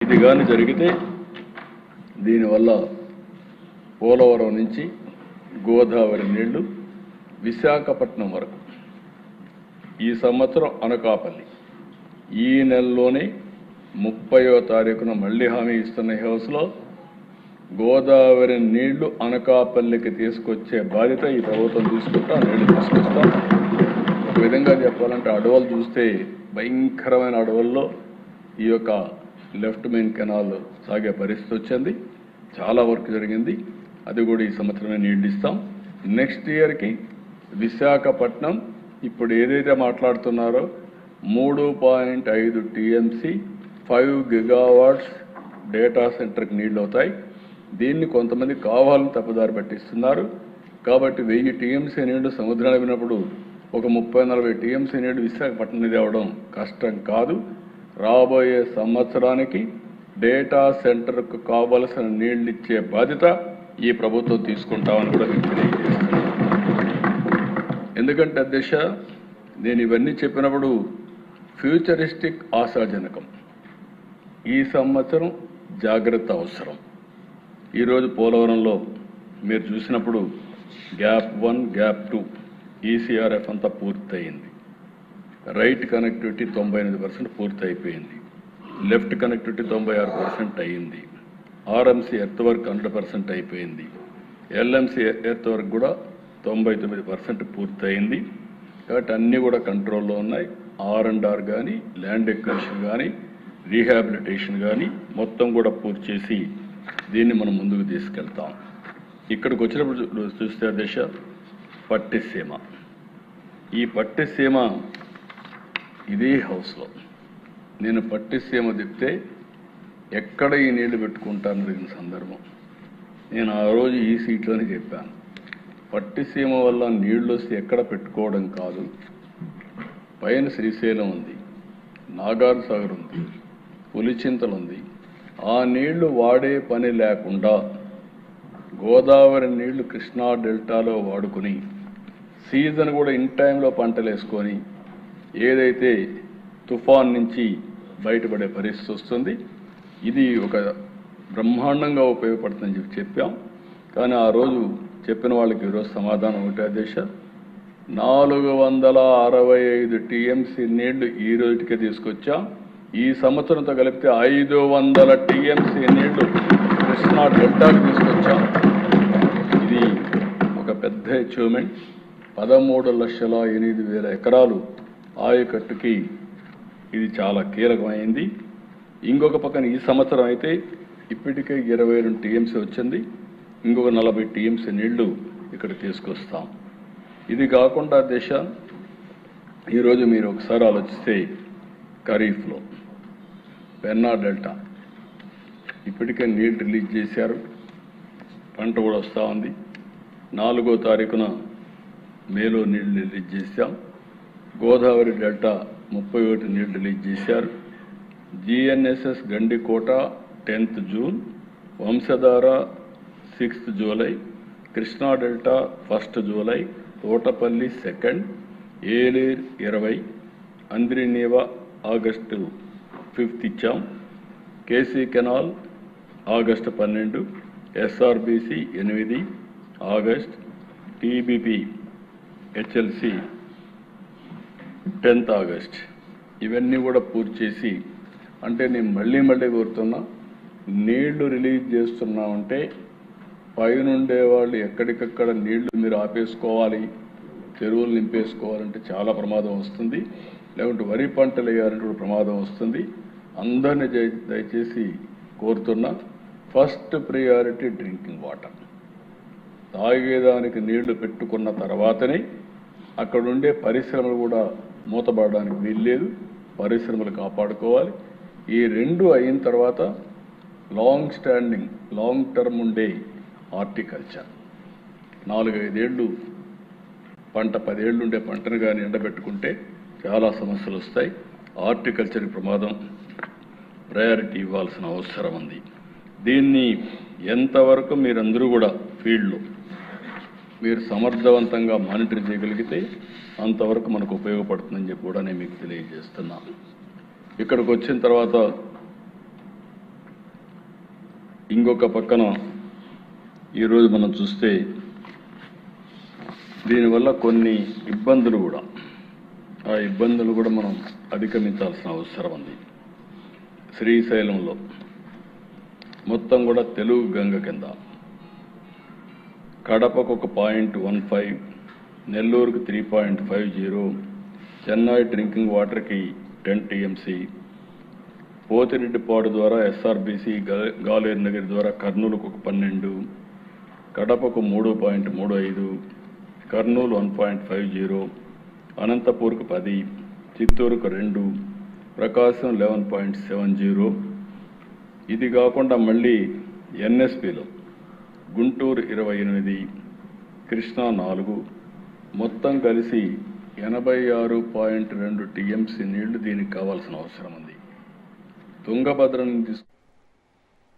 ఇది కానీ జరిగితే దీనివల్ల పోలవరం నుంచి గోదావరి నీళ్లు విశాఖపట్నం వరకు ఈ సంవత్సరం అనకాపల్లి ఈ నెలలోనే 30వ తారీఖున మళ్ళీ హామీ ఇస్తున్న హౌస్లో గోదావరి నీళ్లు అనకాపల్లికి తీసుకొచ్చే బాధ్యత ఈ ప్రభుత్వం తీసుకుంటాం. నీళ్లు తీసుకొస్తాం. ఒక విధంగా చెప్పాలంటే అడవులు చూస్తే భయంకరమైన అడవుల్లో ఈ యొక్క లెఫ్ట్ మెయిన్ కెనాల్ సాగే పరిస్థితి వచ్చింది. చాలా వర్క్ జరిగింది. అది కూడా ఈ సంవత్సరమే నీళ్లు ఇస్తాం. నెక్స్ట్ ఇయర్కి విశాఖపట్నం ఇప్పుడు ఏదైతే మాట్లాడుతున్నారో 3.5 టీఎంసీ 5 గిగావాట్స్ డేటా సెంటర్కి నీళ్ళు అవుతాయి. దీన్ని కొంతమంది కావాలని తప్పుదారి పట్టిస్తున్నారు. కాబట్టి 1000 టీఎంసీ నీళ్లు సముద్రానికి వెళ్ళినప్పుడు ఒక 30-40 టీఎంసీ నీళ్లు విశాఖపట్నం తేవడం కష్టం కాదు. రాబోయే సంవత్సరానికి డేటా సెంటర్కు కావలసిన నీళ్లు ఇచ్చే బాధ్యత ఈ ప్రభుత్వం తీసుకుంటామని కూడా మీకు తెలియజేస్తున్నాను. ఎందుకంటే అధ్యక్ష, నేను ఇవన్నీ చెప్పినప్పుడు ఫ్యూచరిస్టిక్ ఆశాజనకం. ఈ సంవత్సరం జాగ్రత్త అవసరం. ఈరోజు పోలవరంలో మీరు చూసినప్పుడు గ్యాప్ 1 గ్యాప్ 2 ఈసీఆర్ఎఫ్ అంతా పూర్తయింది. రైట్ కనెక్టివిటీ 98% పూర్తి అయిపోయింది. లెఫ్ట్ కనెక్టివిటీ 96% అయ్యింది. ఆర్ఎంసీ ఎర్త్ వర్క్ 100% అయిపోయింది. ఎల్ఎంసీ ఎర్త్ వర్క్ కూడా 99% పూర్తి అయింది. కాబట్టి అన్నీ కూడా కంట్రోల్లో ఉన్నాయి. R&R కానీ ల్యాండ్ ఎక్విజిషన్ కానీ రీహాబిలిటేషన్ కానీ మొత్తం కూడా పూర్తి చేసి దీన్ని మనం ముందుకు తీసుకెళ్తాం. ఇక్కడికి వచ్చినప్పుడు చూస్తే దిశ పట్టిసీమ. ఈ పట్టిసీమ ఇదే హౌస్లో నేను పట్టిసీమ తిప్పితే ఎక్కడ ఈ నీళ్లు పెట్టుకుంటాను అడిగిన సందర్భం నేను ఆ రోజు ఈ సీట్లోనే చెప్పాను. పట్టిసీమ వల్ల నీళ్లు వస్తే ఎక్కడ పెట్టుకోవడం కాదు. పైన శ్రీశైలం ఉంది, నాగార్ సాగర్ ఉంది, పులిచింతలు ఉంది. ఆ నీళ్లు వాడే పని లేకుండా గోదావరి నీళ్లు కృష్ణా డెల్టాలో వాడుకొని సీజన్ కూడా ఇన్ టైంలో పంటలు వేసుకొని ఏదైతే తుఫాన్ నుంచి బయటపడే పరిస్థితి వస్తుంది. ఇది ఒక బ్రహ్మాండంగా ఉపయోగపడుతుందని చెప్పాం. కానీ ఆ రోజు చెప్పిన వాళ్ళకి ఈరోజు సమాధానం ఒకటే అధ్యక్ష, 465 టీఎంసీ నీళ్లు ఈ రోజుకే తీసుకొచ్చాం. ఈ సంవత్సరంతో కలిపితే 500 టీఎంసీ నీళ్లు కృష్ణా డెల్టాకు తీసుకొచ్చాం. ఇది ఒక పెద్ద అచీవ్మెంట్. 13,08,000 ఎకరాలు ఆయకట్టుకి ఇది చాలా కీలకమైంది. ఇంకొక పక్కన ఈ సంవత్సరం అయితే ఇప్పటికే 22 టీఎంసీ వచ్చింది. ఇంకొక 40 టీఎంసీ నీళ్లు ఇక్కడ తీసుకొస్తాం. ఇది కాకుండా దేశ ఈరోజు మీరు ఒకసారి ఆలోచిస్తే ఖరీఫ్లో పెన్నా డెల్టా ఇప్పటికే నీళ్లు రిలీజ్ చేశారు. పంట కూడా వస్తూ ఉంది. 4వ తారీఖున మేలో నీళ్లు రిలీజ్ చేశాం. గోదావరి డెల్టా 31 నీళ్లు రిలీజ్ చేశారు. GNSS Gandikota 10th June, Vamsadhara 6th July, Krishna delta 1st July, Thotapalli 2nd, Eleru 20, Handri Neeva August 5th ఇచ్చాం. KC canal August 12, SRBC 8 August, TBP HLC 10th August. ఇవన్నీ కూడా పూర్తి చేసి అంటే నేను మళ్ళీ కోరుతున్నా, నీళ్లు రిలీజ్ చేస్తున్నామంటే పైనుండే వాళ్ళు ఎక్కడికక్కడ నీళ్లు మీరు ఆపేసుకోవాలి, చెరువులు నింపేసుకోవాలంటే చాలా ప్రమాదం వస్తుంది. లేకుంటే వరి పంటలు వేయాలంటే కూడా ప్రమాదం వస్తుంది. అందరినీ దయచేసి కోరుతున్నా, ఫస్ట్ ప్రియారిటీ డ్రింకింగ్ వాటర్. తాగేదానికి నీళ్లు పెట్టుకున్న తర్వాతనే అక్కడుండే పరిశ్రమలు కూడా మూతపడడానికి వీల్లేదు. పరిశ్రమలు కాపాడుకోవాలి. ఈ రెండు అయిన తర్వాత లాంగ్ స్టాండింగ్ లాంగ్ టర్మ్ ఉండే హార్టికల్చర్ 4-5 ఏళ్ళు పంట 10 ఏళ్ళు ఉండే పంటను కానీ ఎండబెట్టుకుంటే చాలా సమస్యలు వస్తాయి. హార్టికల్చర్కి ప్రమాదం ప్రయారిటీ ఇవ్వాల్సిన అవసరం ఉంది. దీన్ని ఎంతవరకు మీరందరూ కూడా ఫీల్డ్లో మీరు సమర్థవంతంగా మానిటర్ చేయగలిగితే అంతవరకు మనకు ఉపయోగపడుతుందని చెప్పి కూడా నేను మీకు తెలియజేస్తున్నాను. ఇక్కడికి వచ్చిన తర్వాత ఇంకొక పక్కన ఈరోజు మనం చూస్తే దీనివల్ల కొన్ని ఇబ్బందులు కూడా ఆ ఇబ్బందులు కూడా మనం అధిగమించాల్సిన అవసరం ఉంది. శ్రీశైలంలో మొత్తం కూడా తెలుగు గంగ కింద కడపకు ఒక 0.15, నెల్లూరుకు 3.50, చెన్నై డ్రింకింగ్ వాటర్కి 10 TMC, పోతిరెడ్డిపాడు ద్వారా SRBC, గాలేరు నగర్ ద్వారా కర్నూలుకు ఒక 12, కడపకు 3.35, కర్నూలు 1.50, అనంతపూర్కు 10, చిత్తూరుకు 2, ప్రకాశం 11.70. ఇది కాకుండా మళ్ళీ NSPలో గుంటూరు 28, కృష్ణా 4, మొత్తం కలిసి 86.2 TMC నీళ్లు దీనికి కావాల్సిన అవసరం ఉంది. తుంగభద్ర నుంచి